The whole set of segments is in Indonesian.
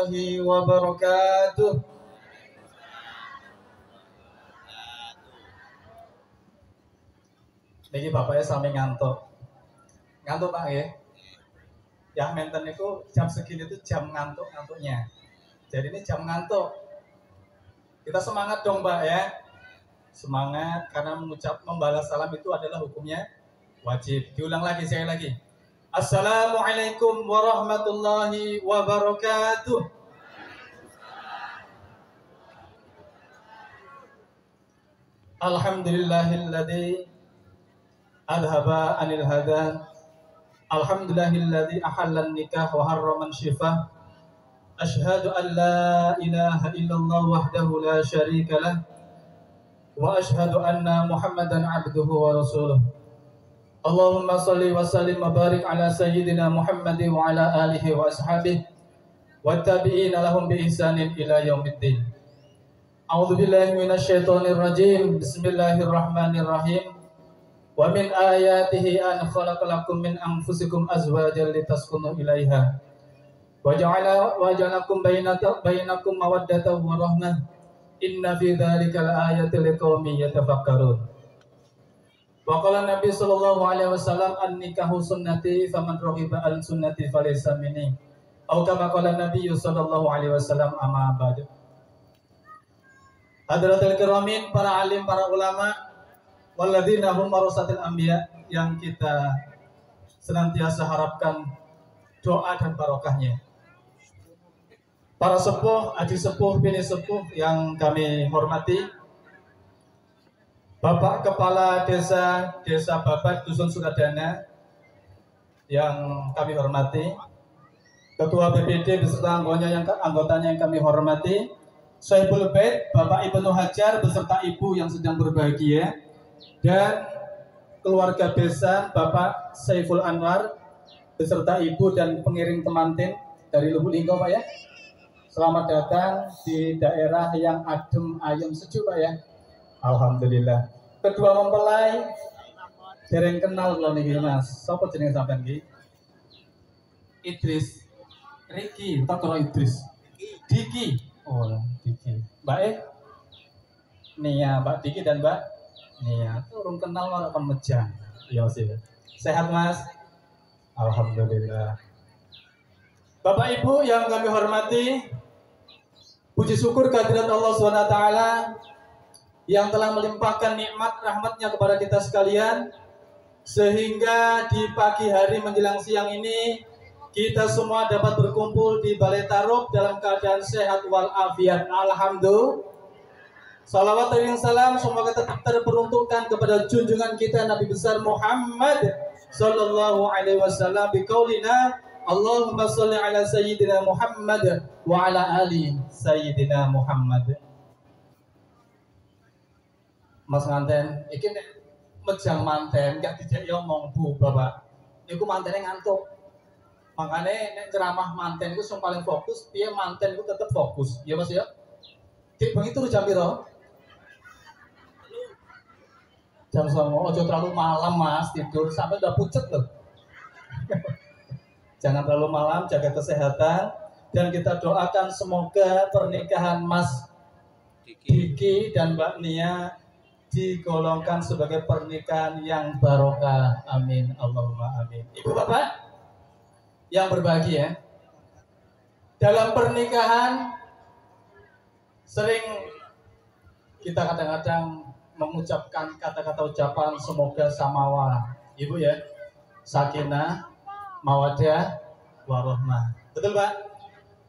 warahmatullahi wabarakatuh. Niki bapaknya sampe ngantuk. Ngantuk Pak ya? Yang menten itu jam segini itu jam ngantuknya. Jadi ini jam ngantuk. Kita semangat dong Pak ya. Semangat karena membalas salam itu adalah hukumnya wajib. Diulang lagi, sekali lagi. Assalamualaikum warahmatullahi wabarakatuh. Alhamdulillahilladzi adhaba anil hadan. Alhamdulillahilladzi ahallan nikah wa harraman syifah. Ashhadu an la ilaha illallah wahdahu la syarika lah. Wa ashhadu anna Muhammadan abduhu wa rasuluh. Allahumma salli wa sallim wa barik ala sayyidina Muhammadin wa ala alihi wa ashabihi wa tabi'ina lahum bi ihsanin ila yaumiddin. A'udzu billahi minasy syaithanir rajim. Bismillahirrahmanirrahim. Wa min ayatihi an khalaqalakum min anfusikum azwajan litaskunu ilaiha. Wa ja'alakum bainakum mawaddatan wa rahmah. Inna fi dzalika laayatin liqaumin yatafakkarun. Wa qala Nabi sallallahu alaihi wasallam an-nikahu sunnati faman raghiba an sunnati falaysa minni. Atau kama qala Nabi sallallahu alaihi wasallam amma ba'd. Hadratul kiramin, para alim, para ulama, walladzina hum warasatul anbiya, yang kita senantiasa harapkan doa dan barokahnya. Para sepuh, adik sepuh, bini sepuh yang kami hormati, Bapak Kepala Desa Babat Dusun Sukadana yang kami hormati, Ketua BPD beserta anggotanya yang kami hormati, Syaibul Bait Bapak Ibnu Hajar beserta Ibu yang sedang berbahagia, dan keluarga besan Bapak Saiful Anwar beserta Ibu dan pengiring temanten dari Lubuk Linggau Pak ya. Selamat datang di daerah yang adem ayem sejuk Pak ya. Alhamdulillah. Kedua mempelai dereng kenal kula niki Mas. Sapa jenenge sampean iki? Idris. Riki, tak karo Idris. Diki. Oh, Diki. Mbak Nia, Mbak Diki dan Mbak Nia. Turun kenal malah kon mejang. Iya sih. Sehat Mas? Alhamdulillah. Bapak Ibu yang kami hormati, puji syukur kehadirat Allah SWT yang telah melimpahkan nikmat rahmatnya kepada kita sekalian, sehingga di pagi hari menjelang siang ini kita semua dapat berkumpul di Balai Tarub dalam keadaan sehat walafiat. Alhamdulillah. Salawat dan salam semoga tetap terperuntukkan kepada junjungan kita Nabi besar Muhammad sallallahu alaihi wasallam biqaulina Allahumma sholli ala sayyidina Muhammad wa ala ali sayyidina Muhammad. Mas nganten, iki nek mejang manten gak dijak ngomong Bu Bapak. Iku mantene ngantuk. Makane nek ceramah manten iku sing paling fokus, piye manten iku tetep fokus. Ya Mas ya. Dik bengi turu jam piro? Jam 09.00. Ojo terlalu malam Mas tidur sampai udah pucet loh. Jangan terlalu malam, jaga kesehatan, dan kita doakan semoga pernikahan Mas Diki dan Mbak Nia digolongkan sebagai pernikahan yang barokah. Amin. Allahumma amin. Ibu Bapak yang berbahagia, dalam pernikahan sering kita kadang-kadang mengucapkan kata-kata ucapan semoga samawa. Ibu ya, sakinah, mawadah, warohmah. Betul Pak?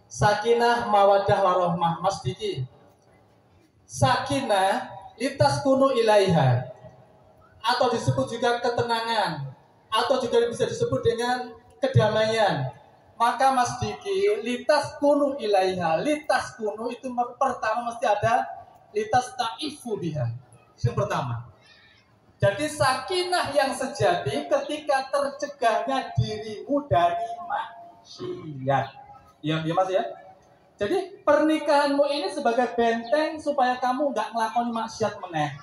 Sakinah, mawadah, warohmah. Mas Diki, sakinah litas kunu ilaiha, atau disebut juga ketenangan, atau juga bisa disebut dengan kedamaian. Maka Mas Diki, litas kunu ilaiha, litas kunu itu pertama mesti ada litas ta'ifu biha. Yang pertama, jadi sakinah yang sejati ketika tercegahnya dirimu dari maksiat. Ya Mas ya. Jadi pernikahanmu ini sebagai benteng supaya kamu nggak ngelakoni maksiat meneh.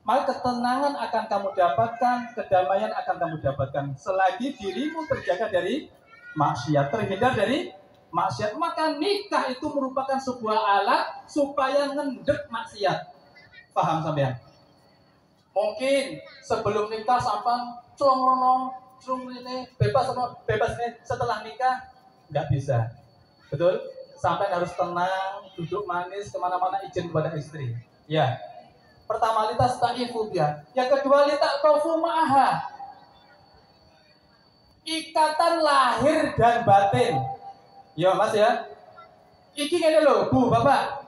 Maka ketenangan akan kamu dapatkan, kedamaian akan kamu dapatkan selagi dirimu terjaga dari maksiat, terhindar dari maksiat. Maka nikah itu merupakan sebuah alat supaya ngendek maksiat. Paham sampean? Mungkin sebelum nikah sampan celong-lonong, celong ini bebas ini, setelah nikah nggak bisa. Betul? Sampai harus tenang, duduk manis kemana-mana izin kepada istri. Ya. Pertama lita sta'ifu dia. Yang kedua lita tofu ma'aha. Ikatan lahir dan batin. Ya mas ya. Iki gini loh bu bapak.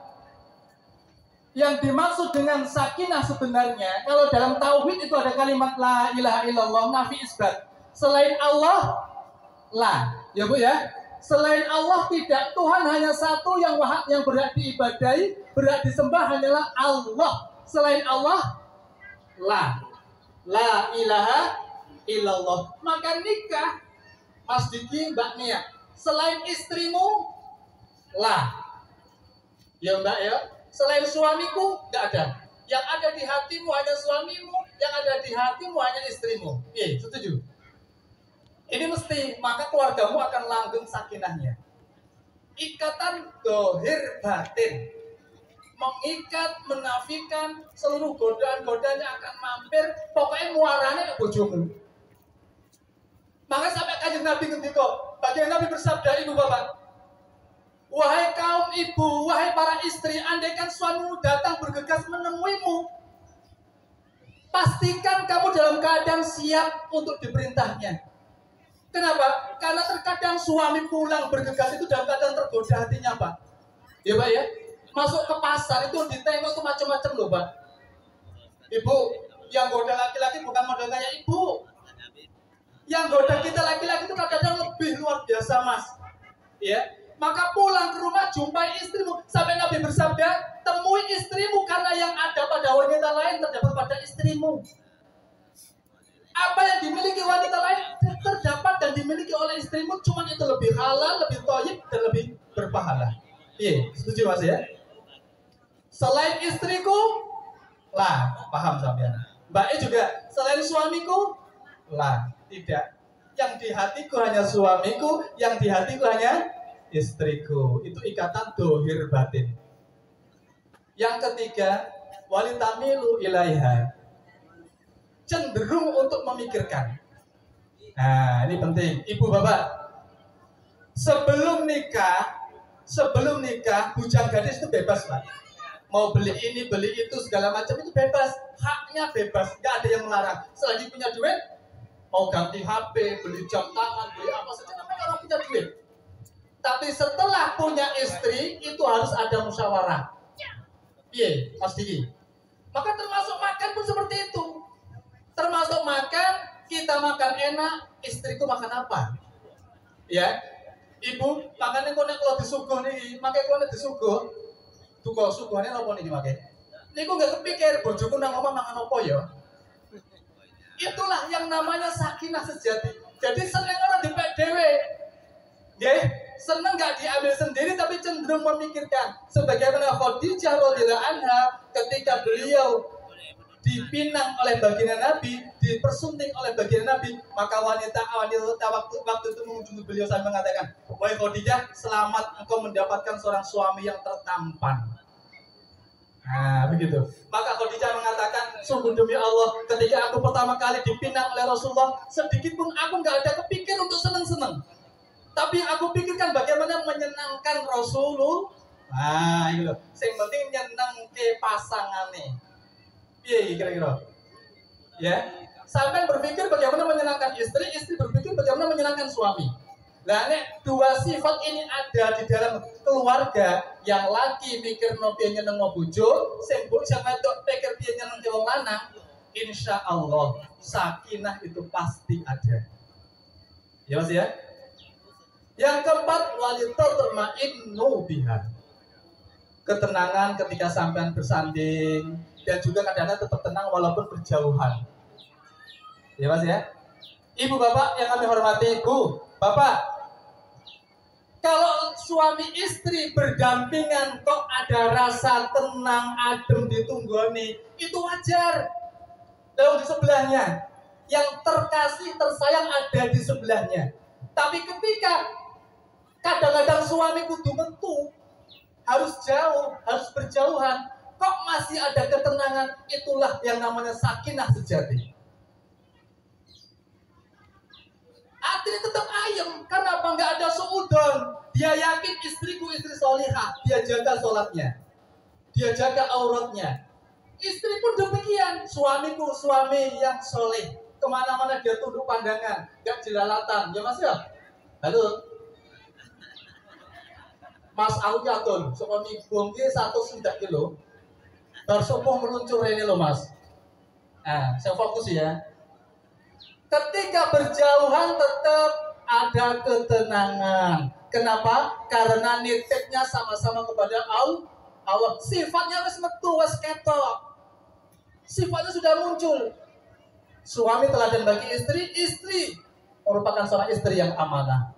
Yang dimaksud dengan sakinah sebenarnya, kalau dalam tauhid itu ada kalimat la ilaha illallah nafi isbat. Selain Allah, la. Ya bu ya. Selain Allah tidak, Tuhan hanya satu yang berhak diibadahi, berhak disembah hanyalah Allah. Selain Allah, la ilaha illallah. Maka nikah, Mas Diki, Mbak Nia, selain istrimu, la. Ya Mbak ya, selain suamiku, nggak ada. Yang ada di hatimu hanya suamimu, yang ada di hatimu hanya istrimu. Setuju? Ini mesti, maka keluargamu akan langgeng sakinahnya. Ikatan dohir batin. Mengikat, menafikan seluruh godaan-godaan yang akan mampir, pokoknya muaranya bojomu. Maka sampai Kanjeng Nabi ngendika, bagian Nabi bersabda, ibu bapak, wahai kaum ibu, wahai para istri, andaikan suamimu datang bergegas menemuimu, pastikan kamu dalam keadaan siap untuk diperintahnya. Kenapa? Karena terkadang suami pulang bergegas itu dalam keadaan tergoda hatinya, Pak. Ya Pak ya? Masuk ke pasar itu ditengok tuh macam-macam loh, Pak. Ibu, yang goda laki-laki bukan model kayak ibu. Yang goda kita laki-laki itu kadang-kadang lebih luar biasa, Mas. Ya. Maka pulang ke rumah jumpai istrimu. Sampai Nabi bersabda, temui istrimu karena yang ada pada wanita lain terdapat pada istrimu. Apa yang dimiliki wanita lain terdapat dan dimiliki oleh istrimu, cuma itu lebih halal, lebih thayyib dan lebih berpahala. Iya, setuju Mas ya? Selain istriku, lah, paham sampean. Mbaknya juga, selain suamiku, lah, tidak. Yang di hatiku hanya suamiku, yang di hatiku hanya istriku. Itu ikatan dohir batin. Yang ketiga, walitamilu ilaiha. Cenderung untuk memikirkan. Nah, ini penting. Ibu bapak, sebelum nikah, bujang gadis itu bebas, Pak. Mau beli ini, beli itu, segala macam itu bebas. Haknya bebas, nggak ada yang melarang. Selagi punya duit, mau ganti HP, beli jam tangan, beli apa saja, namanya orang punya duit. Tapi setelah punya istri, itu harus ada musyawarah. Iya, Mas Diki. Maka termasuk makan pun seperti itu. Termasuk makan, kita makan enak, istriku makan apa? Ya, ibu, makannya kalau disuguh nih, makanya kalau disuguh, tuh kok suguhannya apa nih makanya? Ini aku nggak kepikir, bojoku nang ngomong makan apa ya? Itulah yang namanya sakinah sejati. Jadi seneng orang di PDW, ya, seneng nggak diambil sendiri, tapi cenderung memikirkan. Sebagaimana Khadijah radhiyallahu anha, ketika beliau dipinang oleh baginda Nabi, dipersunting oleh baginda Nabi, maka wanita waktu itu mengunjungi beliau sambil mengatakan, wahai Khadijah, selamat engkau mendapatkan seorang suami yang tertampan. Nah, begitu. Maka Khadijah mengatakan, sungguh demi Allah, ketika aku pertama kali dipinang oleh Rasulullah, sedikit pun aku nggak ada kepikir untuk seneng-seneng. Tapi aku pikirkan bagaimana menyenangkan Rasulullah. Nah, itu loh. Yang penting nyenang ke pasangan nih. Iya kira-kira. Ya, sampai berpikir bagaimana menyenangkan istri, istri berpikir bagaimana menyenangkan suami. Nah, nek dua sifat ini ada di dalam keluarga, yang laki mikir no piye nyeneng bojo, sing wedok pikir piye nyeneng wong lanang, insya Allah sakinah itu pasti ada. Ya Mas ya. Yang keempat, walitatma'innu biha. Ketenangan ketika sampean bersanding, dan juga kadang-kadang tetap tenang walaupun berjauhan. Ya Mas ya. Ibu bapak yang kami hormati, Bu, bapak, kalau suami istri berdampingan kok ada rasa tenang, adem ditunggoni, itu wajar. Dalam di sebelahnya, yang terkasih, tersayang ada di sebelahnya. Tapi ketika Kadang-kadang suami kudu metu, harus jauh, harus berjauhan. Kok masih ada ketenangan? Itulah yang namanya sakinah sejati. Hatinya tetap ayem. Kenapa nggak ada suudon? Dia yakin istriku istri solihah. Dia jaga sholatnya, dia jaga auratnya. Istri pun demikian. Suamiku suami yang soleh. Kemana-mana dia tunduk pandangan, nggak jelalatan. Ya mas ya. Halo. Mas aku yakin, suami bongki 100 kilo. Bersumpah meluncur ini loh mas. Nah, saya fokus ya. Ketika berjauhan tetap ada ketenangan. Kenapa? Karena nitipnya sama-sama kepada Allah. Sifatnya wis metu, wis ketok. Sifatnya sudah muncul. Suami teladan bagi istri, istri merupakan seorang istri yang amanah.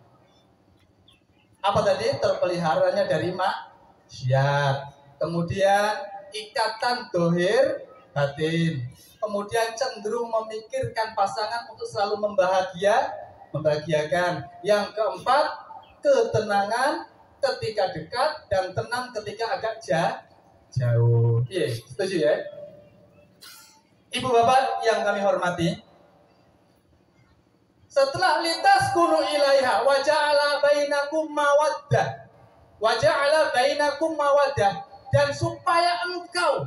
Apa tadi? Terpeliharanya dari maksiat. Kemudian ikatan dohir batin. Kemudian cenderung memikirkan pasangan untuk selalu membahagiakan. Yang keempat, ketenangan ketika dekat dan tenang ketika agak jauh. Iya, setuju ya? Ibu bapak yang kami hormati, setelah lintas kunu ilaiha wa ja'ala bainakum mawaddah, dan supaya engkau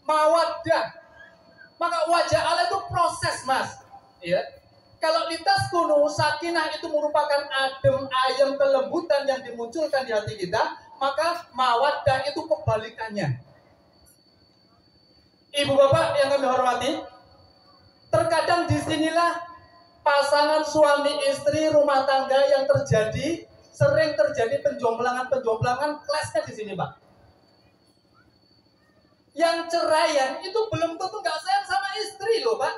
mawaddah, maka wa ja'ala itu proses mas ya. Kalau lintas kunu sakinah itu merupakan adem ayem kelembutan yang dimunculkan di hati kita, maka mawaddah itu kebalikannya. Ibu bapak yang kami hormati, terkadang disinilah pasangan suami istri rumah tangga yang sering terjadi penjomblangan kelasnya di sini pak. Yang ceraian itu belum tentu nggak sayang sama istri loh pak.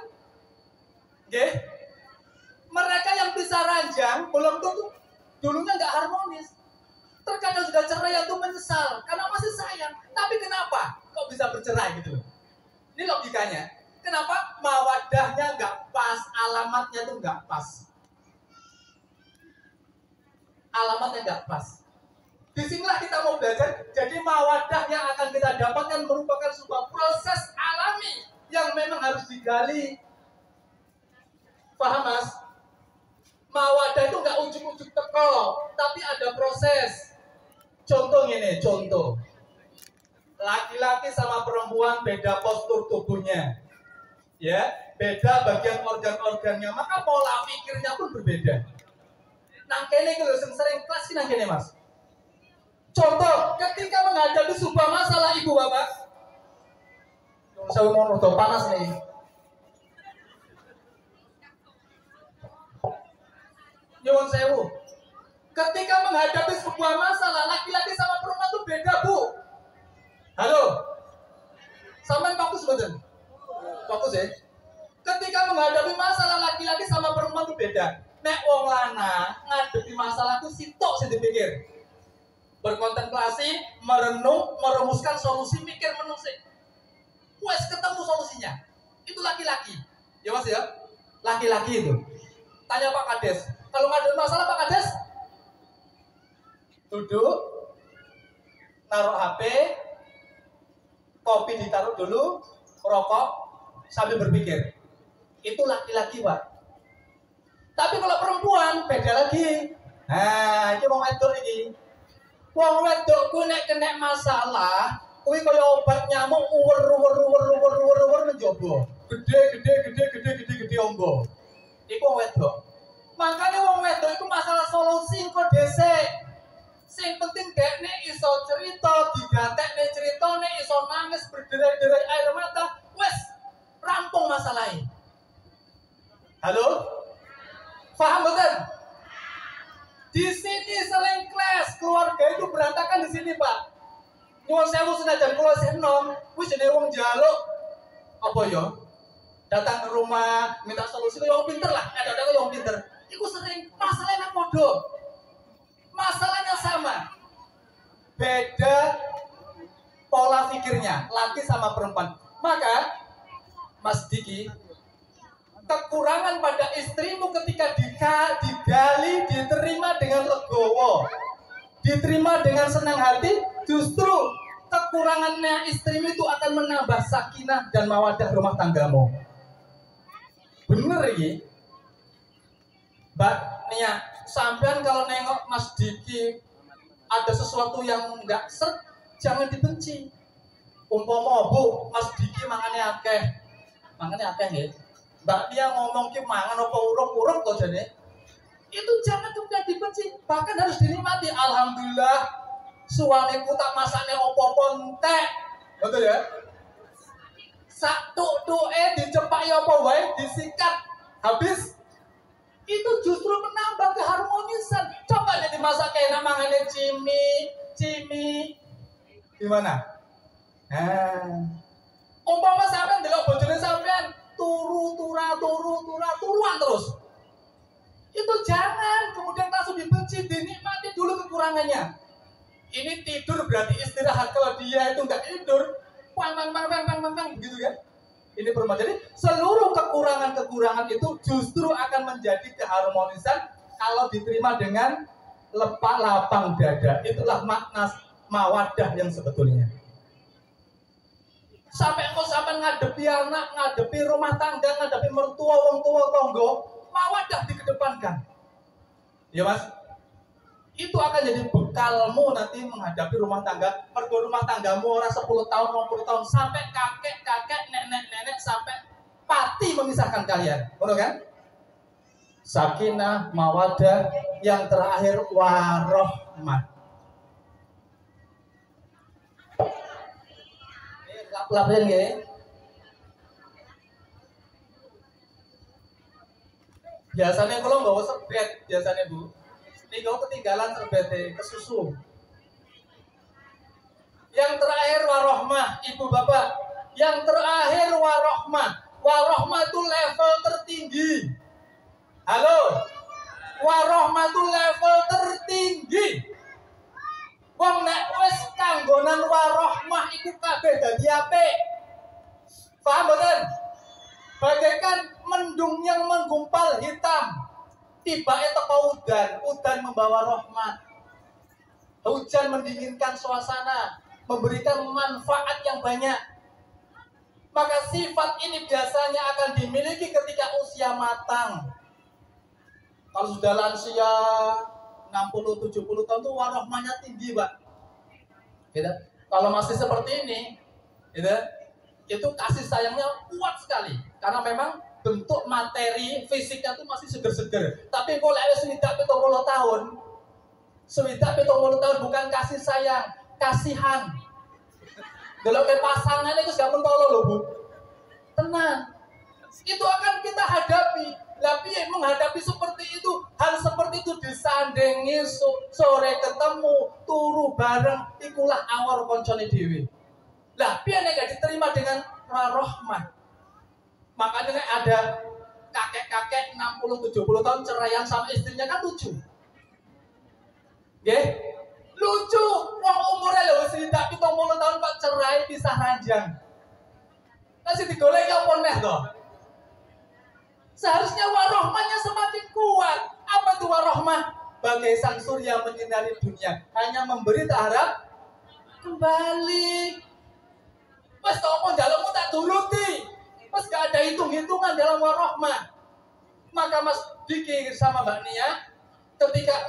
Oke? Mereka yang bisa ranjang belum tentu dulunya nggak harmonis. Terkadang sudah cerai itu menyesal karena masih sayang. Tapi kenapa kok bisa bercerai gitu loh? Ini logikanya. Kenapa? Mawadahnya nggak pas, alamatnya tuh nggak pas. Alamatnya nggak pas. Disinilah kita mau belajar. Jadi mawadah yang akan kita dapatkan merupakan sebuah proses alami yang memang harus digali. Paham mas? Mawadah itu nggak ujuk-ujuk teko, tapi ada proses. Contoh ini, contoh. Laki-laki sama perempuan beda postur tubuhnya. Ya, beda bagian organ-organnya, maka pola pikirnya pun berbeda. Nang kene kalau sering kelas nang kene mas. Contoh, ketika menghadapi sebuah masalah ibu bapak, saya mau udah panas nih. Nyuwun sewu. Ketika menghadapi sebuah masalah, laki-laki sama perempuan itu beda bu. Halo, sampean fokus betul? Fokus ya. Ketika menghadapi masalah laki-laki sama perempuan itu beda. Nek wong lanang ngadepi masalah itu sitok sing dipikir. Berkontemplasi, merenung, merumuskan solusi, mikir menusik. Wes ketemu solusinya. Itu laki-laki. Ya Mas ya? Laki-laki itu. Tanya Pak Kades. Kalau ngadepi masalah Pak Kades duduk, naruh HP, kopi ditaruh dulu, rokok sambil berpikir. Itu laki-laki pak. Tapi kalau perempuan beda lagi. Nah, ini wong wedok ini. Wong wedok ku nek kena masalah, kuwi kaya obat nyamuk uwer menjobo. Gede ombo. Iku wong wedok. Makanya wong wedok itu masalah solusi kok dhisik. Sing penting dekne iso cerita, digatekne ceritane, iso nangis berderai-derai air mata, wes rampung masalahnya. Halo? Paham betul? Di sini seling kelas, keluarga itu berantakan di sini, Pak. Nyuwun sewu senajan kula sing enom, wis jenenge wong njaluk apa ya? Datang ke rumah minta solusi kaya wong pinter lah, ada wong pinter. Iku sering masalahnya padha. Masalahnya sama. Beda pola pikirnya, laki sama perempuan. Maka Mas Diki, kekurangan pada istrimu ketika digali, diterima dengan legowo, diterima dengan senang hati, justru kekurangannya istrimu itu akan menambah sakinah dan mawadah rumah tanggamu. Bener ini Mbak Nia, sampean kalau nengok Mas Diki ada sesuatu yang enggak set, jangan dibenci. Umpama Bu, Mas Diki mangannya akeh nggih. Mbak Nia ngomong ki mangan apa uruk-uruk to jane. Itu jangan kemudian dibenci, bahkan harus dinikmati. Alhamdulillah suamiku tak masaknya opo-opo entek. Betul ya? Sak tuk-tuke dicepaki apa wae disikat habis. Itu justru menambah keharmonisan. Coba jadi masak enak mangane cimi. Gimana? Umpama sampean delok bojone sampean turuan terus. Itu jangan kemudian langsung dibenci, dinikmati dulu kekurangannya. Ini tidur berarti istirahat. Kalau dia itu enggak tidur, pang gitu kan. Ini perumahan. Jadi seluruh kekurangan itu justru akan menjadi keharmonisan kalau diterima dengan lapang dada. Itulah makna mawadah yang sebetulnya. Sampai ngadepi anak, ngadepi rumah tangga, ngadepi mertua, wong tua, tonggo, mawadah dikedepankan. Ya Mas? Itu akan jadi bekalmu nanti menghadapi rumah tangga. Mergo rumah tanggamu orang 10 tahun, 20 tahun sampai kakek, nenek sampai pati memisahkan kalian. Betul kan? Sakinah, mawadah, yang terakhir warohmah. Lap-lapin nggih. Biasanya kalau nggak serbet biasanya Bu. Ini kau ketinggalan serbetnya ke susu. Yang terakhir warohmah, ibu bapak. Yang terakhir warohmah. Warohmah itu level tertinggi. Halo. Warohmah itu level tertinggi. Wong nek wis kanggonan warohmah iku kabeh dadi apik. Paham mboten? Bagaikan mendung yang menggumpal hitam. Tibake teko udan membawa rahmat. Hujan mendinginkan suasana, memberikan manfaat yang banyak. Maka sifat ini biasanya akan dimiliki ketika usia matang. Kalau sudah lansia 60-70 tahun itu warahmahnya tinggi, Pak. Gitu. Kalau masih seperti ini, gitu, itu kasih sayangnya kuat sekali. Karena memang bentuk materi fisiknya itu masih seger-seger. Tapi kalau ada swidak 70 tahun, swidak 70 tahun bukan kasih sayang, kasihan. Kalau ke pasangan itu gak mentolo loh Bu. Tenang. Itu akan kita hadapi. Tapi menghadapi seperti itu, hal seperti itu disandengi sore ketemu, turu bareng, ikulah awal koncone dewi. Lah, piye nek gak diterima dengan rahmat. Makanya ada kakek-kakek 60-70 tahun ceraian sama istrinya kan lucu. Nggih? Lucu, wong umurnya lho wis 70 tahun kok cerai pisah ranjang. Kasih digoleki apa neh to? Seharusnya warohmahnya semakin kuat. Apa itu warohmah? Bagai sang surya menyinari dunia, hanya memberi tak harap kembali. Mas tau pun dalammu tak turuti. Mas gak ada hitung-hitungan dalam warohmah. Maka Mas Diki sama Mbak Nia ketika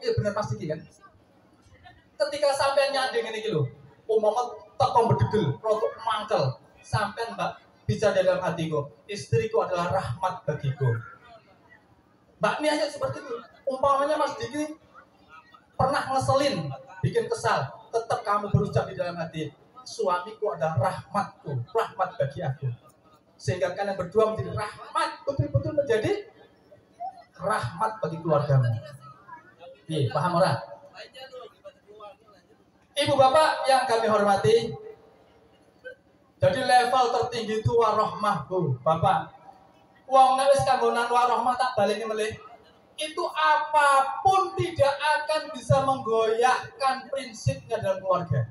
bener Mas Diki kan? Ketika sampai nyanding ini lho, umpama teko bedegel, rotok mangkel, sampai Mbak bicara dalam hatiku, istriku adalah rahmat bagiku. Mbak Nia aja seperti itu. Umpamanya Mas Diki pernah ngeselin, bikin kesal, tetap kamu berucap di dalam hati, suamiku adalah rahmatku, rahmat bagi aku. Sehingga kalian berdua menjadi rahmat, betul-betul menjadi rahmat bagi keluargamu. Nih, paham orang? Ibu bapak yang kami hormati, jadi level tertinggi itu warohmah Bu, bapak. Wong nek wis kanggonan warohmah tak baleni melih. Itu apapun tidak akan bisa menggoyahkan prinsipnya dalam keluarga.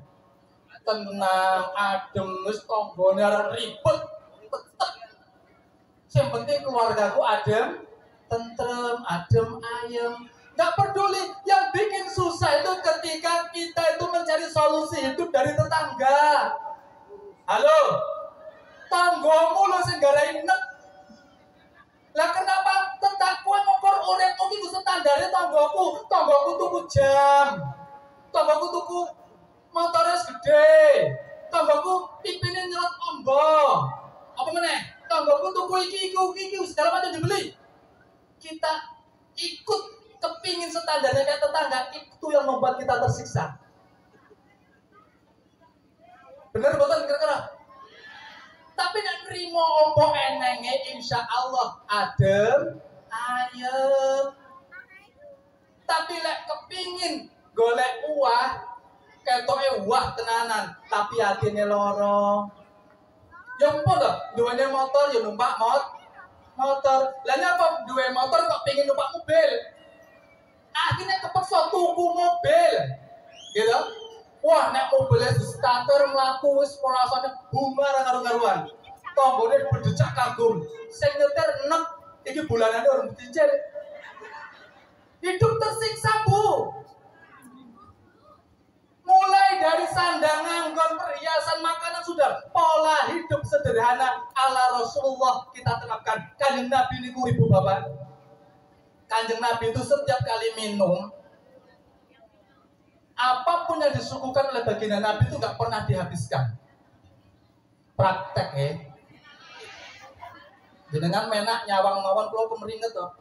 Tenang, adem, wis tanggane ribet, tetep. Sing penting keluargaku adem, tentrem, adem, ayem. Nggak peduli. Yang bikin susah itu ketika kita itu mencari solusi hidup dari tetangga. Halo, tanggomu lo sing garai nek. Lah kenapa tetangku ngokor uripku iki standare tanggoku? Tanggoku tuku jam. Tanggoku tuku motor gede. Tanggoku pipine nyelot ombo. Apa meneh? Tanggoku tuku iki segala macam dibeli. Kita ikut kepingin standarnya kayak tetangga, itu yang membuat kita tersiksa. Bener betul kira-kira? Tapi nek nrimo opo enenge insya Allah adem, ayem. Tapi lek kepingin golek uah, ketoke wah tenanan, tapi atine loro. Ya apa to? Duwene motor ya numpak motor. Lah nyapa duwe motor kok pengin numpak mobil? Akhirnya kepeksa tuku mobil. Gitu. Wah, nek mobilnya di starter mlaku wis ora rasane bunga karo-karuan. Tanggane berdecak kagum. Sing nyetir enek iki bulanane urung dicicil. Hidup tersiksa, Bu. Mulai dari sandangan, nggon perhiasan, makanan sudah pola hidup sederhana ala Rasulullah kita terapkan. Kanjeng Nabi niku Ibu Bapak. Kanjeng Nabi itu setiap kali minum, apapun yang disuguhkan oleh baginda Nabi itu nggak pernah dihabiskan. Praktek ya. Jenengan menak nyawang mawon kalau kemeringet toh.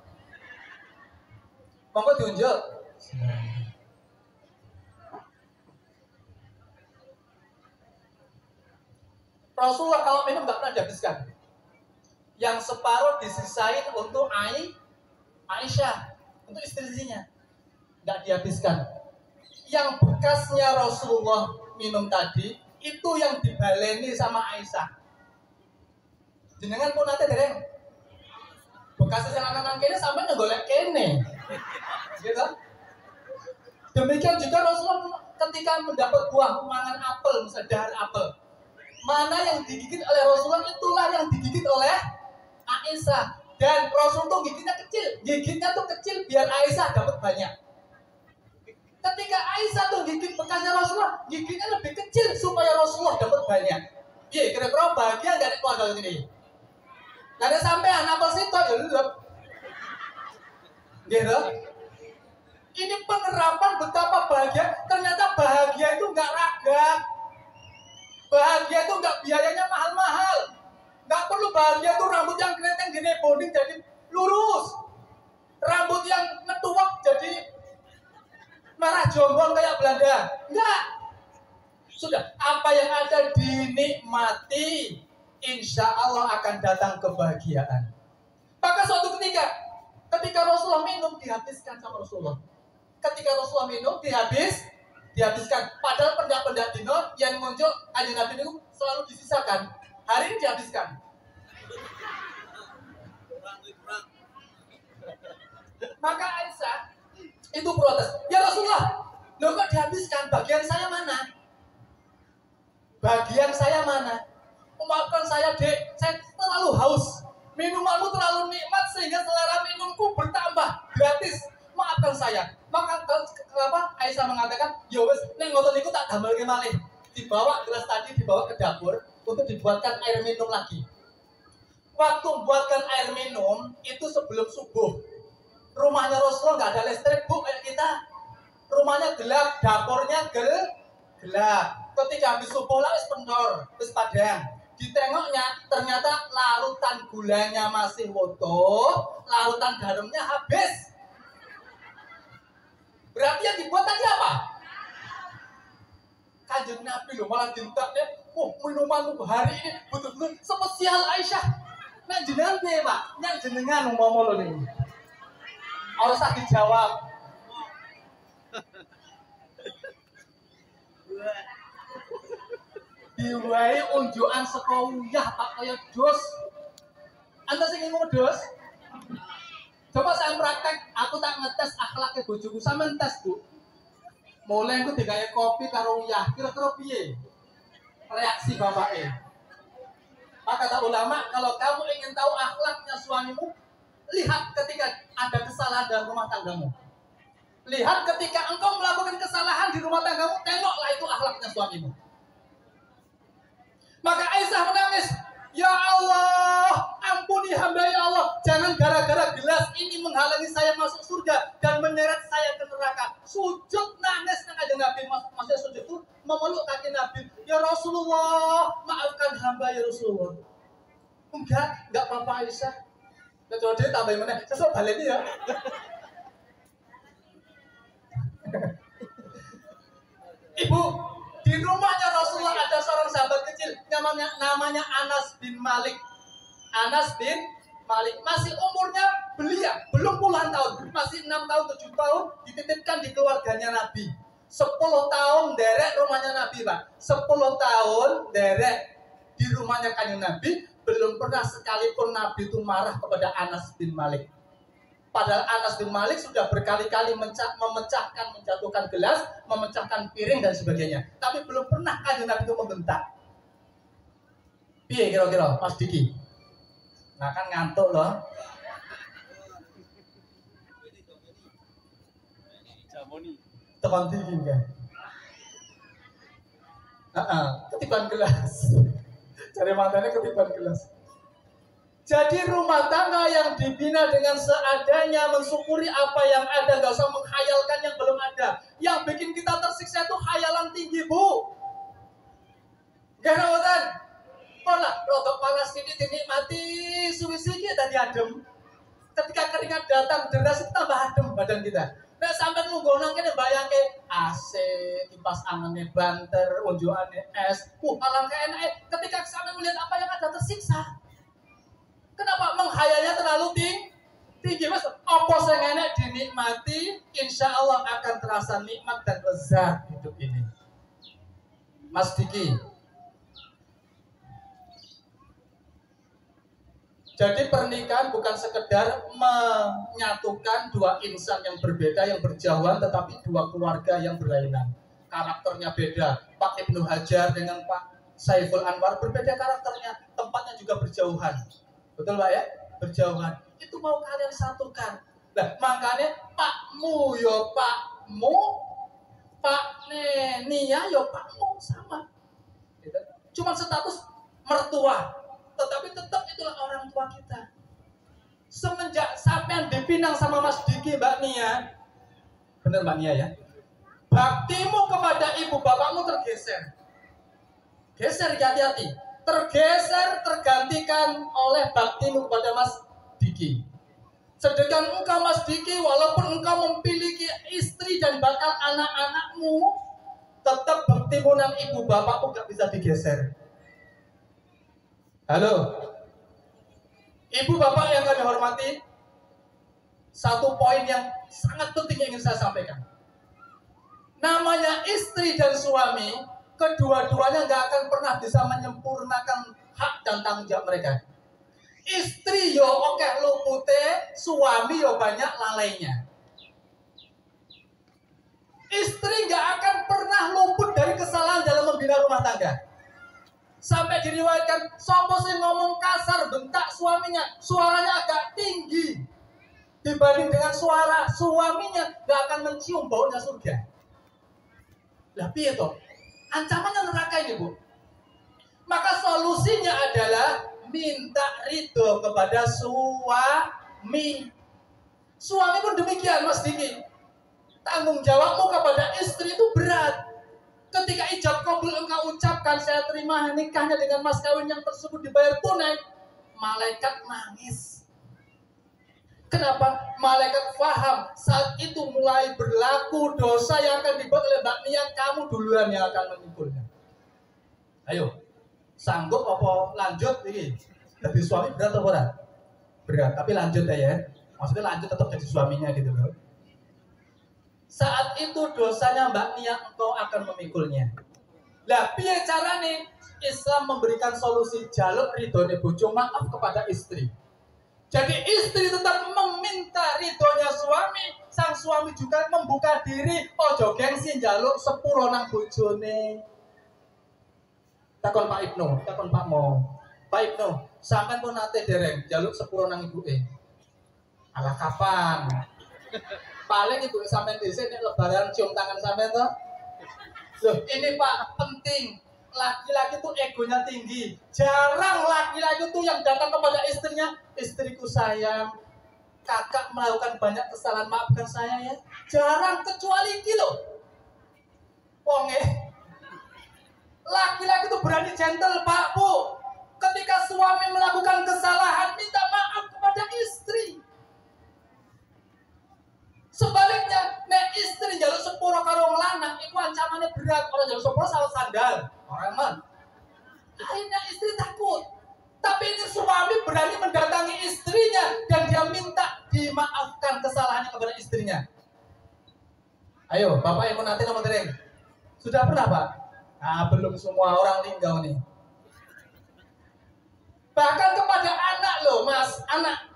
Monggo diunjuk. Rasulullah kalau minum nggak pernah dihabiskan. Yang separuh disisain untuk Aisyah, untuk istrinya, nggak dihabiskan. Yang bekasnya Rasulullah minum tadi itu yang dibaleni sama Aisyah. Jenengan pun nanti dereng bekasnya yang anak-anak kene sampai ngegolek kene, gitu. Demikian juga Rasulullah ketika mendapat buah mangan apel, misalnya dahan apel, mana yang digigit oleh Rasulullah itulah yang digigit oleh Aisyah. Dan Rasul tuh gigitnya tuh kecil biar Aisyah dapat banyak. Ketika Aisyah tuh gigit bekasnya Rasulullah, gigitnya lebih kecil supaya Rasulullah dapat banyak. Iya, kira-kira bahagia nggak di keluarga ini? Nggak ada sampean apa sih tuh dulu, gitu. Ini penerapan betapa bahagia. Ternyata bahagia itu nggak ragam. Bahagia itu nggak biayanya mahal-mahal. Nggak perlu bahagia itu rambut yang keriting gini bonding jadi lurus, rambut yang ngetuak jadi merah jombong kayak Belanda. Enggak. Sudah, apa yang ada dinikmati, insya Allah akan datang kebahagiaan. Maka suatu ketika Rasulullah minum dihabiskan sama Rasulullah. Ketika Rasulullah minum dihabiskan. Padahal pendak-pendak dino yang muncul kanjeng Nabi itu selalu disisakan. Hari ini dihabiskan. Maka Aisyah itu protes. Ya Rasulullah, loh kok dihabiskan? Bagian saya mana? Bagian saya mana? Maafkan saya dek, saya terlalu haus. Minumanmu terlalu nikmat sehingga selera minumku bertambah gratis. Maafkan saya. Maka kenapa Aisyah mengatakan, ya wes, ning ngoten niku tak damelke malih. Dibawa gelas tadi dibawa ke dapur untuk dibuatkan air minum lagi. Waktu membuatkan air minum itu sebelum subuh. Rumahnya Rasulullah nggak ada listrik, Bu, kayak kita. Rumahnya gelap, dapurnya gelap. Ketika habis subuh lah wis pendor, wis padang. Ditengoknya ternyata larutan gulanya masih utuh, larutan garamnya habis. Berarti yang dibuat tadi apa? Kanjeng Nabi loh malah dintaknya, minuman hari ini betul-betul spesial Aisyah. Nah jenengan piye, Pak? Nyak jenengan ngomong lho niku. Ora usah dijawab. Diwai unjukan saka uyah Pak kaya dos. Anda sing ngomong dos? Coba saya praktek, aku tak ngetes akhlaknya bojoku, sampean tes, Bu. Mulai aku digawe kopi karo uyah, kira-kira piye reaksi bapake? Maka kata ulama, kalau kamu ingin tahu akhlaknya suamimu, lihat ketika ada kesalahan dalam rumah tanggamu. Lihat ketika engkau melakukan kesalahan di rumah tanggamu, tengoklah itu akhlaknya suamimu. Maka Aisyah menangis, ya Allah, ampuni hamba ya Allah. Jangan gara-gara gelas ini menghalangi saya masuk surga dan menyeret saya ke neraka. Sujud nangis Kanjeng Nabi. Maksudnya sujud itu memeluk kaki Nabi. Ya Rasulullah, maafkan hamba ya Rasulullah. Enggak apa-apa Aisyah. Coba dia tambahin mana? Sesuk balik ya. Ibu, di rumahnya Rasulullah ada seorang sahabat kecil namanya Anas bin Malik. Anas bin Malik masih umurnya belia, belum puluhan tahun, masih 6 tahun 7 tahun dititipkan di keluarganya Nabi. 10 tahun derek rumahnya Nabi, Pak. 10 tahun derek di rumahnya Kanjeng Nabi, belum pernah sekalipun Nabi itu marah kepada Anas bin Malik. Padahal Anas bin Malik sudah berkali-kali memecahkan, menjatuhkan gelas, memecahkan piring dan sebagainya. Tapi belum pernah Kanjeng Nabi itu membentak. Piye kira-kira Mas Diki? Nah kan ngantuk loh. Tekan tinggi kan? Ketiban gelas. Cari matanya ketiban gelas. Jadi rumah tangga yang dibina dengan seadanya, mensyukuri apa yang ada, gak usah menghayalkan yang belum ada. Yang bikin kita tersiksa itu khayalan tinggi, Bu. Gak rawatan. Pola, rotok panas ini dinikmati, suwi-suwi kita diadem. Ketika keringat datang, deras itu tambah adem badan kita. Nah, sampai nunggu nangkene bayangke AC, kipas anginnya banter, unjukannya es. Alangkah enak. Ketika sampai melihat apa yang ada tersiksa. Kenapa menghayalnya terlalu tinggi Mas? Apa yang enak dinikmati, insya Allah akan terasa nikmat dan lezat hidup ini. Mas Diki. Jadi pernikahan bukan sekedar menyatukan dua insan yang berbeda, yang berjauhan, tetapi dua keluarga yang berlainan. Karakternya beda. Pak Ibnu Hajar dengan Pak Saiful Anwar berbeda karakternya, tempatnya juga berjauhan. Betul Pak ya? Berjauhan. Itu mau kalian satukan. Nah, makanya pakmu yo pakmu, Pak Nenia yo pakmu sama. Gitu. Cuma status mertua, tetapi tetap itulah orang tua kita. Semenjak sampean dipinang sama Mas Diki, Mbak Nia, bener Mbak Nia ya, baktimu kepada ibu bapakmu tergeser. Geser, hati-hati. Tergeser, tergantikan oleh baktimu kepada Mas Diki. Sedangkan engkau Mas Diki, walaupun engkau memiliki istri dan bakal anak-anakmu, tetap baktimu dan ibu bapakmu gak bisa digeser. Halo, ibu bapak yang kami hormati, satu poin yang sangat penting yang ingin saya sampaikan. Namanya istri dan suami, kedua-duanya nggak akan pernah bisa menyempurnakan hak dan tanggung jawab mereka. Istri yo oke lupute, suami yo banyak lalainya. Istri nggak akan pernah luput dari kesalahan dalam membina rumah tangga. Sampai diriwayatkan, sopo sing ngomong kasar bentak suaminya, suaranya agak tinggi dibanding dengan suara suaminya, nggak akan mencium baunya surga. Lah piye toh? Ancamannya neraka ini, Bu. Maka solusinya adalah minta ridho kepada suami. Suami pun demikian, Mas Diki. Tanggung jawabmu kepada istri itu berat. Ketika ijab kabul engkau ucapkan, saya terima nikahnya dengan mas kawin yang tersebut dibayar tunai, malaikat nangis. Kenapa? Malaikat paham saat itu mulai berlaku dosa yang akan dibuat oleh Mbak Nia, kamu duluan yang akan memikulnya. Ayo, sanggup apa lanjut ini? Jadi suami berat atau berat? Berat, tapi lanjut ya. Maksudnya lanjut tetap jadi suaminya gitu loh. Saat itu dosanya Mbak Nia engkau akan memikulnya. Lah piye carane Islam memberikan solusi jaluk ridhone bojo maaf kepada istri. Jadi istri tetap meminta ridhonya suami, sang suami juga membuka diri, ojo gengsi njaluk sepuro nang bojone. Takon Pak Ibnu, takon Pak Mo. Pak Ibnu, sampean pun nate dereng jaluk sepuro nang ibuke. Alah kapan? Paling ibu sampean dhisik nek lebaran cium tangan sampean toh. Loh, ini Pak penting. Laki-laki itu egonya tinggi. Jarang laki-laki itu yang datang kepada istrinya, istriku sayang, kakak melakukan banyak kesalahan, maafkan saya ya. Jarang, kecuali iki loh. Wonge. Laki-laki itu berani gentle Pak Bu. Ketika suami melakukan kesalahan, minta maaf kepada istri. Sebaliknya, nek istri jaluk sepuro karo wong lanang, iku ancamannya berat. Orang jaluk sepuro salah sandal, orang man. Akhirnya istri takut. Tapi ini suami berani mendatangi istrinya dan dia minta dimaafkan kesalahannya kepada istrinya. Ayo, Bapak Ibu nanti nomor tering. Sudah pernah Pak? Nah, belum semua orang linggau nih. Bahkan kepada anak loh, Mas, anak.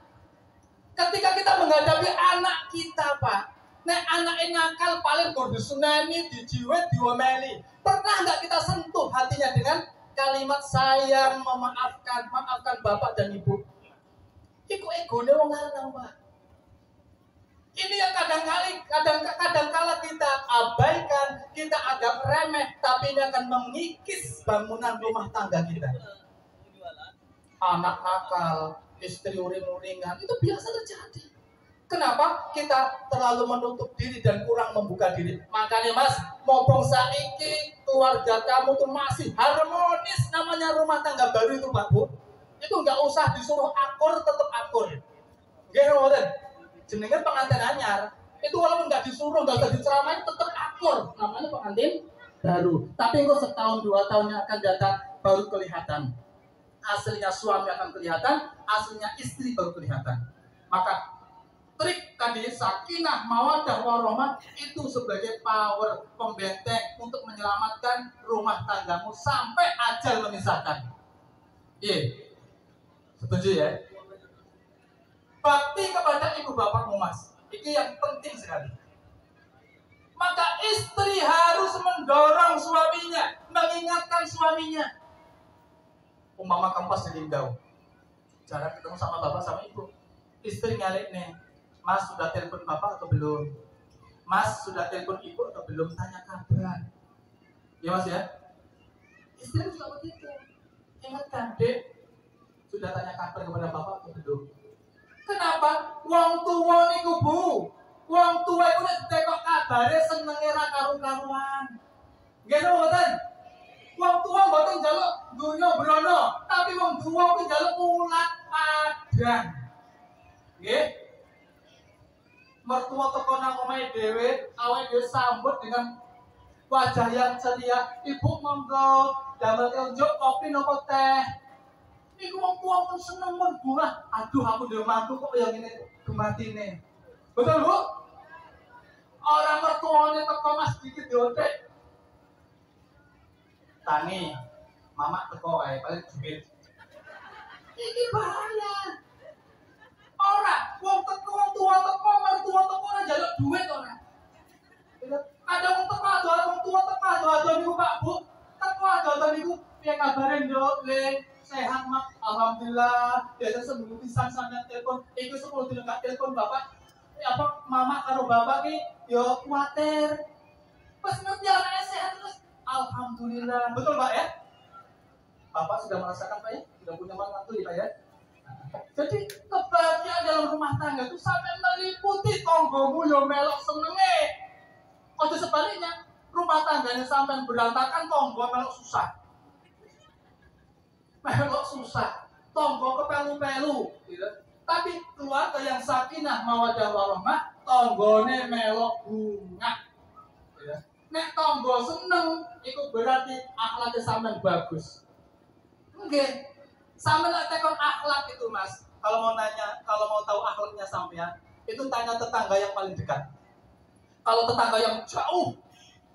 Ketika kita menghadapi anak kita, Pak, nek anaknya nakal paling kudu disunani, dijiwet, diomeli. Pernah nggak kita sentuh hatinya dengan kalimat sayang, memaafkan, maafkan bapak dan ibu? Iku egone wong lanang, Pak. Ini yang kadang-kala kita abaikan, kita agak remeh, tapi ini akan mengikis bangunan rumah tangga kita. Anak nakal, istri uring-uringan, itu biasa terjadi. Kenapa? Kita terlalu menutup diri dan kurang membuka diri. Makanya Mas, mumpung saiki keluarga kamu tuh masih harmonis, namanya rumah tangga baru itu Pak Bu. Itu nggak usah disuruh akur, tetap akur. Nggih, jenenge pengantin anyar. Itu walaupun nggak disuruh, nggak usah diceramain, tetap akur. Namanya pengantin baru. Tapi kok setahun 2 tahun yang akan datang baru kelihatan. Aslinya suami akan kelihatan, aslinya istri baru kelihatan. Maka trik tadi sakinah, mawaddah, warahmah itu sebagai power pembenteng untuk menyelamatkan rumah tanggamu sampai ajal memisahkan. Iya, setuju ya? Bakti kepada ibu bapakmu Mas, itu yang penting sekali. Maka istri harus mendorong suaminya, mengingatkan suaminya. Umpama kampas di Linggau, jarang ketemu sama bapak sama ibu, istri nyalik nih, Mas sudah telepon bapak atau belum? Mas sudah telepon ibu atau belum? Tanya kabar. Ya Mas ya. Istri juga begitu. Ingatkan, Dek, sudah tanya kabar kepada bapak atau belum? Kenapa? Wong tua niku Bu. Wong tua iku nek tekok kabare senenge ra karu-karuan. Nggih mboten? Wong tua mboten njaluk donya brono, tapi wong tua kuwi njaluk ulat padang. Nggih. Mertua teko nang omahe dhewe, awake dhewe sambut dengan wajah yang ceria. Ibu monggo damel unjuk kopi napa teh. Iku wong tua pun seneng mun bunga. Aduh aku ndek mantu kok yang ngene gematine. Betul Bu? Orang mertuane teko Mas dikit diotek. Tani, mama teko wae paling duit. Iki bahaya. Ora, wong tua teko, mertua teko ora njaluk duit ora. Ada wong teko wong tua teko niku Pak Bu. Teko ado niku piye kabare nduk, Le? Sehat Mak, alhamdulillah. Biasa seminggu pisan sampeyan telepon. Iku 10 dina gak telepon Bapak. Apa mama karo bapak ki yo kuwatir. Pas ngerti anaknya sehat terus alhamdulillah. Betul Pak ya? Bapak sudah merasakan Pak ya? Sudah punya mantu ya Pak ya? Jadi kebahagiaan dalam rumah tangga itu sampai meliputi tonggomu yo melok senenge. Ojo sebaliknya, rumah tangganya sampai berantakan, tonggo melok susah. Melok susah, tonggo kepelu-pelu gitu. Tapi keluarga yang sakinah, mawaddah, warahmah, tonggone melok bunga. Ya. Nek tonggo seneng, itu berarti akhlaknya sampean bagus. Oke, sampean lek tekon akhlak itu Mas. Kalau mau tahu akhlaknya sampean, itu tanya tetangga yang paling dekat. Kalau tetangga yang jauh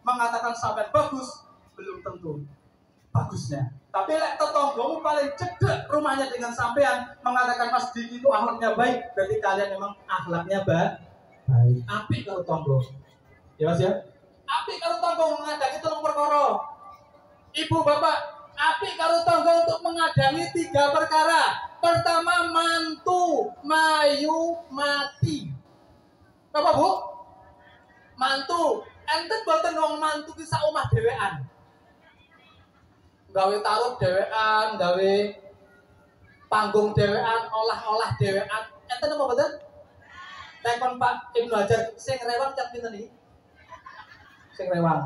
mengatakan sampean bagus, belum tentu bagusnya. Tapi lek tetanggamu paling cedek rumahnya dengan sampean mengatakan Mas Diki itu akhlaknya baik, berarti kalian memang akhlaknya baik. Apik kalau tonggo. Ya Mas ya? Apik kalau tonggo ngajak itu perkara. Ibu bapak Apik karo tangga untuk mengadangi 3 perkara. Pertama, mantu, mayu, mati. Apa Bu? Mantu. Enten boten wong mantu ki sak omah dhewean. Gawe taruh dhewean, gawe panggung dhewean, olah-olah dhewean. Enten apa boten? Tekon Pak Ibnu Hajar sing rewang cat pinten iki? Sing rewang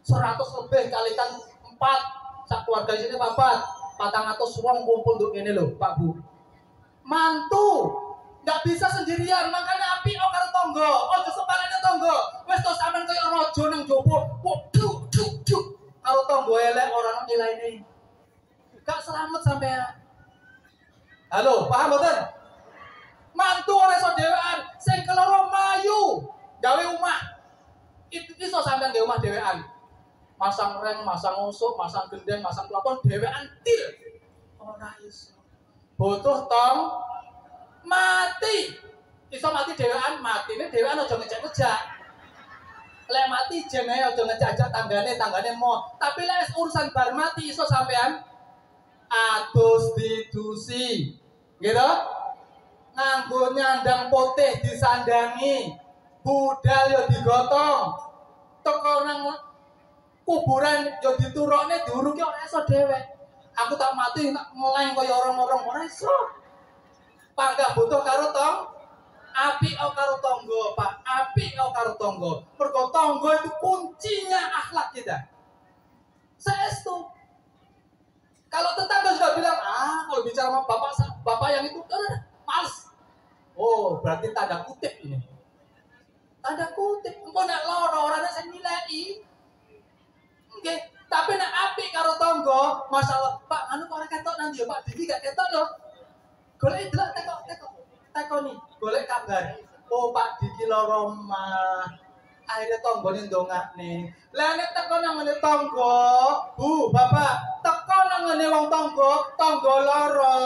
100 lebih kalikan 4 sak keluarga sini 400 wong kumpul untuk ini loh Pak Bu. Mantu nggak bisa sendirian, makanya api karo tangga. Ojo separane tangga. Wis to sampean kaya raja nang jowo. Waduh, duk. Karo tangga elek ora nilai ini. Gak selamat sampean. Halo, paham mboten? Mantu ora iso dhewean, sing keloro mayu, gawe omah. Itu iso sampean gawe omah dhewean. Masang reng, masang usuk, masang gendeng, masang plafon dhewean til. Ora iso. Butuh tong mati. Iso mati dhewean, matine dhewean aja ngejak-ngejak. Lek mati jenenge aja ngejak-ngejak tanggane mo. Tapi lek urusan bar mati iso sampean adus didusi. Gitu? Nganggo nyandang putih disandangi, budal yo digotong, teko nang kuburan yo diturokne diuruki ora iso dhewe. Aku tak mati tak ngeleng kaya orang-orang ora iso. Panggah butuh karo tong, apik karo tangga, Pak. Apik karo tangga. Mergo tangga itu kuncinya akhlak kita. Saestu. Kalau tetangga sudah bilang, kalau bicara sama bapak yang itu, males. Oh, berarti tanda kutip ini. Tanda kutip. Engko nek lara orane sing nilai. Nggih, tapi nek apik karo tangga, masalah Pak, anu kok ora ketok nanti ya Pak, Diki gak ketok lho. Golek delok tekok. Tekoni, golek kabar. Oh, Pak Diki lara omah. Akhirnya tanggane ndongakne. Lah nek teko nang ngene tangga, Bu, Bapak, teko nang ngene wong tangga lara.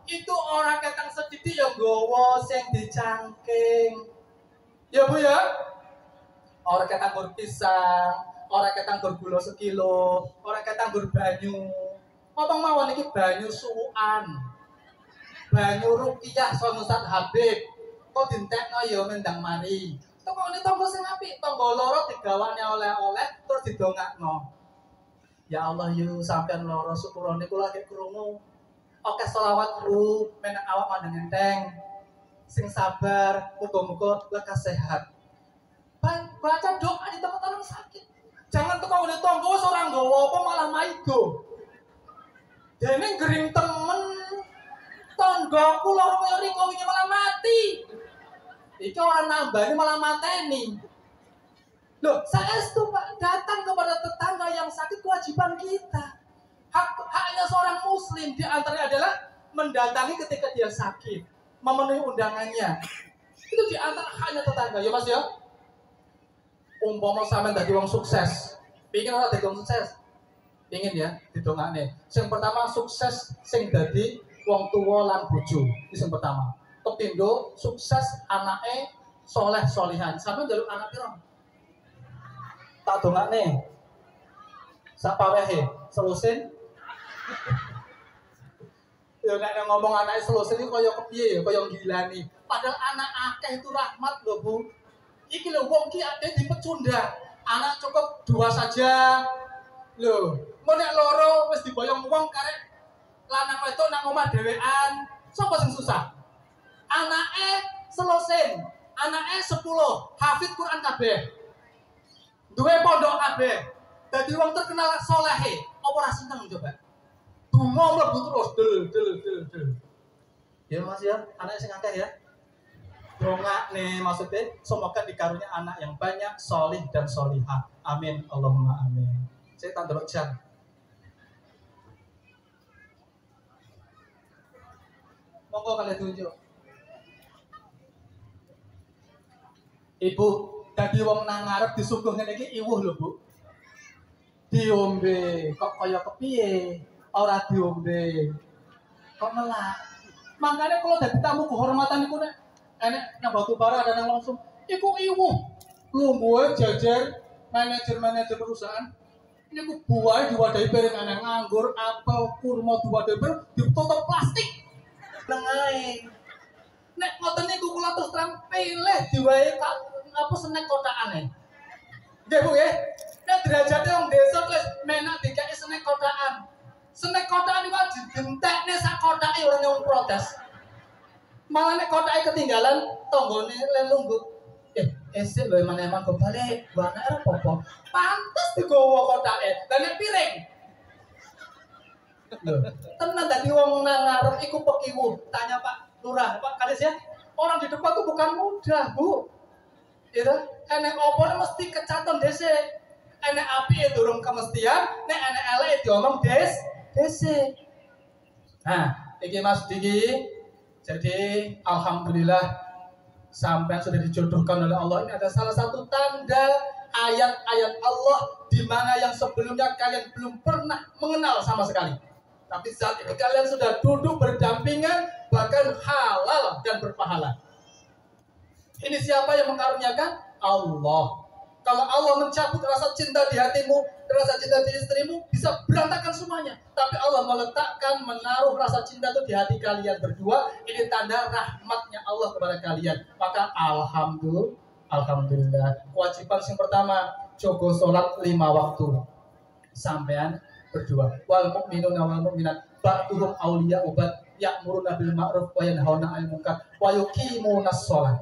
Itu orang ketang sedikit yang gowo sing dicangking. Ya Bu ya. Orang ketang gur pisang, orang ketang gur gula sekilo, orang ketang gur banyu. Ngomong mawon iki banyu suwukan. Banyu rukiah son Ustaz Habib. Kok dintekno ya mendang mari. Kok ini tangga sing apik, tangga loro digawane oleh-oleh terus didongakno. Ya Allah yu sampean loro syukurane kula lagi krungu. Oke selawat Bu, menak awak mandang enteng. Sing sabar, muga-muga lekas sehat. Baca doa di tempat orang sakit. Jangan tukang udah tonggo seorang gowo apa malah maido. Dene gering temen tonggoku loro kaya riko wingi malah mati. Iki orang nambah ini malah mateni. Loh, saestu Pak datang kepada tetangga yang sakit kewajiban kita. Haknya seorang muslim di antaranya adalah mendatangi ketika dia sakit, memenuhi undangannya. Itu di antara haknya tetangga, ya Mas ya. Umpama sampean dadi wong sukses, pengin ora dadi wong sukses? Pengin ya, didongakne. Sing pertama sukses sing dadi wong tuwa lan bojo. Itu sing pertama. Kepindo sukses anake soleh solihan. Sampeyan njaluk anak piro? Tak dongakne. Sak pawehe, selusin. Ya nek ngomong anake selusin iki kaya kepiye ya, kaya gilani. Padahal anak akeh itu rahmat lho Bu. Iki lho wong ki ade dipecundang. Anak cukup 2 saja. Lho, mau nek loro wis diboyong wong karek lanang wedok nang omah dhewean. Sapa sing susah? Anake selusin, anake 10, hafid Quran kabeh. Duwe pondok kabeh. Dadi wong terkenal solehe. Apa ora seneng coba? Dungo mlebu terus del. Ya Mas ya, anak sing akeh ya. Dongakne maksudnya semoga dikarunia anak yang banyak, solih dan solihah. Amin Allahumma amin. Saya tak delok jam. Monggo kalian tunjuk. Ibu, dadi wong nang ngarep disuguh ngene iki iwuh lho Bu. Diombe kok kaya kepiye? Ora diombe. Kok ngelak. Makanya kalau dadi tamu kehormatan iku nek enek nang batu bara ada nang langsung iku iwuh. Lungguhe jajar manajer perusahaan. Ini ku buah diwadahi bareng anak nganggur, apel, kurma diwadahi bareng ditutup plastik. Lengae. Nek ngoten niku kula terus terang pilih diwae apa snack kotakane. Nggih Bu nggih. Nek derajate wong desa wis menak dikeki snack kotakan. Snack kotakan iku digentekne sak kotake ora nyong protes. Malah nek kotake ketinggalan tanggane lelungguh. Esek lho emang kok balik, bana era popo. Pantes digowo kotake. Lah nek piring. Lho, tenan dadi wong nang ngarep iku pekiwu. Tanya Pak Lurah, Pak Kades ya. Orang di depan tuh bukan mudah, Bu. Ya, enek opo mesti kecaton dhisik. Enek api ya durung kemestian, nek enek elek diomong dhisik. Nah, iki Mas Diki. Jadi alhamdulillah sampai sudah dijodohkan oleh Allah. Ini ada salah satu tanda ayat-ayat Allah di mana yang sebelumnya kalian belum pernah mengenal sama sekali. Tapi saat ini kalian sudah duduk berdampingan, bahkan halal dan berpahala. Ini siapa yang mengaruniakan? Allah. Kalau Allah mencabut rasa cinta di hatimu, rasa cinta di istrimu, bisa berantakan semuanya. Tapi Allah meletakkan, menaruh rasa cinta itu di hati kalian berdua. Ini tanda rahmatnya Allah kepada kalian. Maka alhamdulillah. Kewajiban yang pertama, jogo sholat 5 waktu. Sampean berdua. Wal mu'minuna wal mu'minat ba'duhum awliya ubat ya'muruna bil ma'ruf wa yanhauna 'anil munkar wa yuqimunas shalah.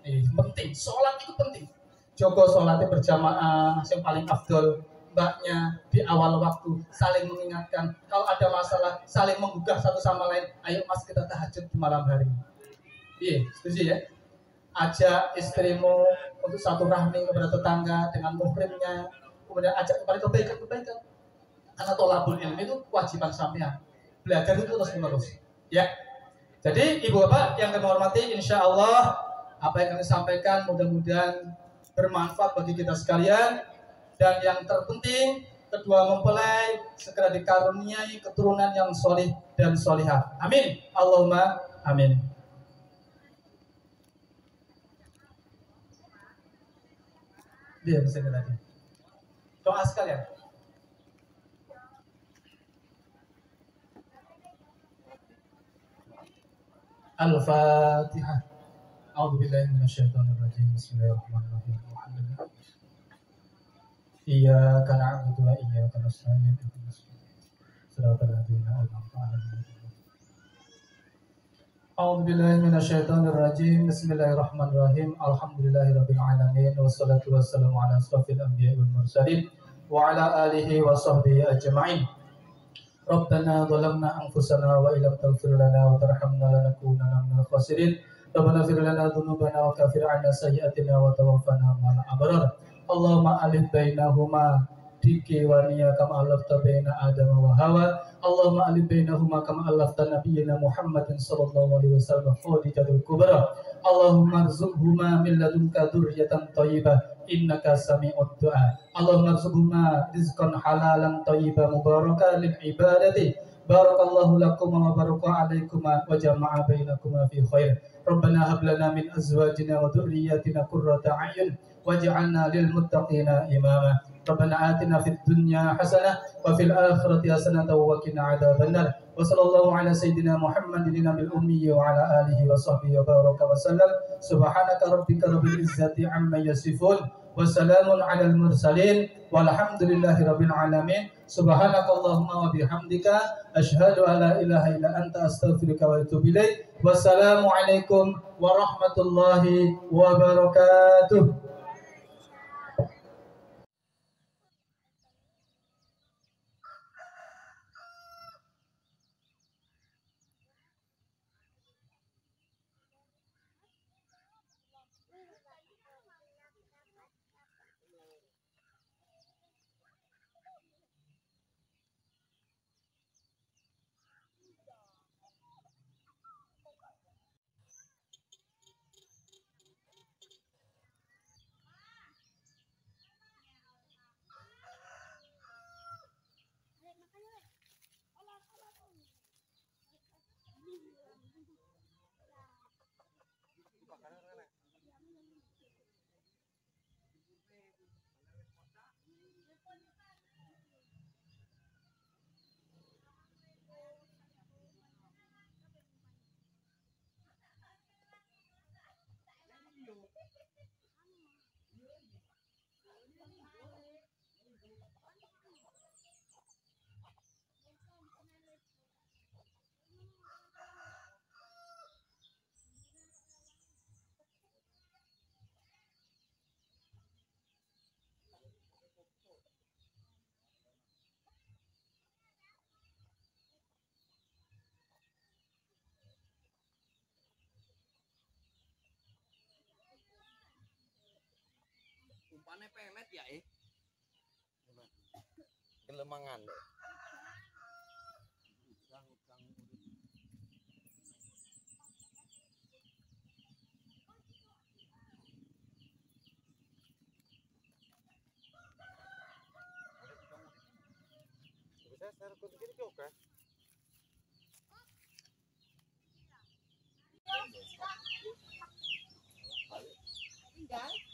Penting, sholat itu penting. Jogo sholatnya berjamaah, yang paling afdol. Mbaknya di awal waktu saling mengingatkan. Kalau ada masalah, saling menggugah satu sama lain. Ayo mas kita tahajud di malam hari. Iya, setuju ya? Ajak istrimu untuk satu rahmi kepada tetangga dengan muhrimnya. Kemudian ajak kepada kebaikan-kebaikan. Karena tolabul ilmi itu kewajiban sampean. Belajar itu terus menerus. Ya. Jadi ibu bapak yang kami hormati, insya Allah apa yang kami sampaikan mudah-mudahan bermanfaat bagi kita sekalian. Dan yang terpenting, kedua mempelai segera dikaruniai keturunan yang solih dan solihah. Amin. Allahumma amin. Dia bisa tadi. Doa sekalian. Al-Fatihah. A'udzubillahi minasyaitonirrajim. Bismillahirrahmanirrahim. Iyyaka na'budu wa iyyaka nasta'in. Shiratal ladzina an'amta 'alaihim. A'udzubillahi minasyaitonirrajim. Bismillahirrahmanirrahim. Alhamdulillahirabbil alamin wassalatu wassalamu ala asrofil anbiya'i wal mursalin wa ala alihi wa sahbihi ajma'in. Rabbana zalamna anfusana wa illam taghfir lana wa tarhamna lanakunanna minal khasirin. Rabbana ighfir lana dzunubana wa kaffir 'anna sayyi'atina wa tawaffana ma'al abrar. Allahumma alif bainahuma diki wa niya kama alafta baina Adam wa Hawa. Allahumma alif bainahuma kama alafta nabiyyina Muhammadin sallallahu alaihi wasallam khadijatul kubra. Allahumma arzuqhuma min ladunka dzurriyyatan thayyibah innaka sami'ud du'a. Allahumma arzuqhuma rizqan halalan thayyiban mubarakan lil ibadati. Barakallahu lakum wa baraka alaikuma wa jama'a bainakuma fi khair. Rabbana hab lana min azwajina wa dhurriyyatina qurrata a'yun waj'alna lil muttaqina imama. Rabbana atina fid dunya hasanah wa fil akhirati hasanah wa qina adzabannar. Wa sallallahu ala sayyidina Muhammadin nabil ummi wa ala alihi wa sahbihi wa baraka wa sallam. Subhanaka rabbika rabbil izzati amma yasifun wa salamun alal mursalin walhamdulillahi rabbil alamin. Subhanakallahumma wa bihamdika asyhadu an la ilaha illa anta astaghfiruka wa atubu ilaik. Wassalamu alaikum warahmatullahi wabarakatuh. Rupane pelet ya Gelemangan deh. Udang urip. Bisa share ke kiri juga. Tinggal